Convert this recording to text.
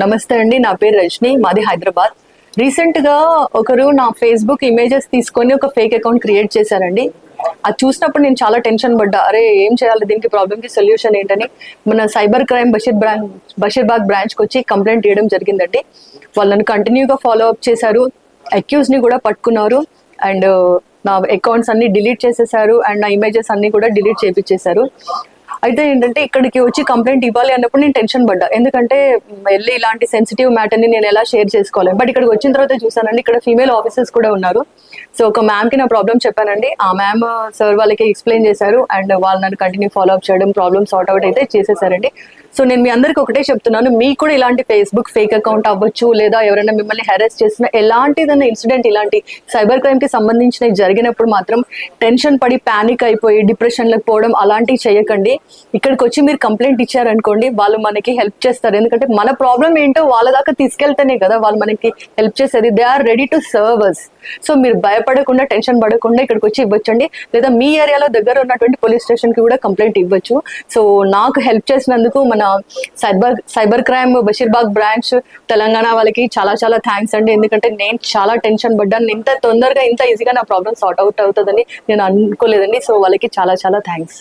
నమస్తే అండి, నా పేరు రజని, మాది హైదరాబాద్. రీసెంట్ గా ఒకరు నా ఫేస్బుక్ ఇమేజెస్ తీసుకొని ఒక ఫేక్ అకౌంట్ క్రియేట్ చేశారండి. అది చూసినప్పుడు నేను చాలా టెన్షన్ పడ్డా. అరే ఏం చేయాలి, దీనికి ప్రాబ్లమ్ కి సొల్యూషన్ ఏంటని మన సైబర్ క్రైమ్ బషీర్బాగ్ బ్రాంచ్ కి వచ్చి కంప్లైంట్ చేయడం జరిగిందండి. వాళ్ళని కంటిన్యూగా ఫాలో అప్ చేశారు, అక్యూజ్ ని కూడా పట్టుకున్నారు అండ్ నా అకౌంట్స్ అన్ని డిలీట్ చేసేసారు అండ్ నా ఇమేజెస్ అన్ని కూడా డిలీట్ చేపించేశారు. అయితే ఏంటంటే ఇక్కడికి వచ్చి కంప్లైంట్ ఇవ్వాలి అన్నప్పుడు నేను టెన్షన్ పడ్డా, ఎందుకంటే వెళ్ళి ఇలాంటి సెన్సిటివ్ మ్యాటర్ ని నేను ఎలా షేర్ చేసుకోవాలి. బట్ ఇక్కడికి వచ్చిన తర్వాత చూసానండి, ఇక్కడ ఫీమేల్ ఆఫీసర్స్ కూడా ఉన్నారు. సో ఒక మ్యామ్ కి నా ప్రాబ్లం చెప్పానండి, ఆ మ్యామ్ సార్ వాళ్ళకి ఎక్స్ప్లెయిన్ చేశారు అండ్ వాళ్ళని కంటిన్యూ ఫాలో అప్ చేయడం, ప్రాబ్లమ్ సార్ట్ అవుట్ అయితే చేసేసారండి. సో నేను మీ అందరికి ఒకటే చెప్తున్నాను, మీకు కూడా ఇలాంటి ఫేస్బుక్ ఫేక్ అకౌంట్ అవ్వచ్చు, లేదా ఎవరైనా మిమ్మల్ని హెరాస్ చేసిన ఎలాంటిదైనా ఇన్సిడెంట్ ఇలాంటి సైబర్ క్రైమ్ కి సంబంధించినవి జరిగినప్పుడు మాత్రం టెన్షన్ పడి ప్యానిక్ అయిపోయి డిప్రెషన్లకు పోవడం అలాంటివి చేయకండి. ఇక్కడికి వచ్చి మీరు కంప్లైంట్ ఇచ్చారనుకోండి, వాళ్ళు మనకి హెల్ప్ చేస్తారు. ఎందుకంటే మన ప్రాబ్లం ఏంటో వాళ్ళ దాకా తీసుకెళ్తేనే కదా వాళ్ళు మనకి హెల్ప్ చేసేది. They are ready to serve us. So మీరు భయపడకుండా, టెన్షన్ పడకుండా ఇక్కడికి వచ్చి ఇవ్వచ్చండి, లేదా మీ ఏరియాలో దగ్గర ఉన్నటువంటి పోలీస్ స్టేషన్ కి కూడా కంప్లైంట్ ఇవ్వచ్చు. సో నాకు హెల్ప్ చేసినందుకు మన cyber crime Basheerbagh branch Telangana వాళ్ళకి చాలా చాలా థ్యాంక్స్ అండి. ఎందుకంటే నేను చాలా టెన్షన్ పడ్డాను, ఇంత తొందరగా ఇంత ఈజీగా నా ప్రాబ్లమ్ సార్ట్ అవుట్ అవుతుందని నేను అనుకోలేదండి. సో వాళ్ళకి చాలా చాలా థ్యాంక్స్.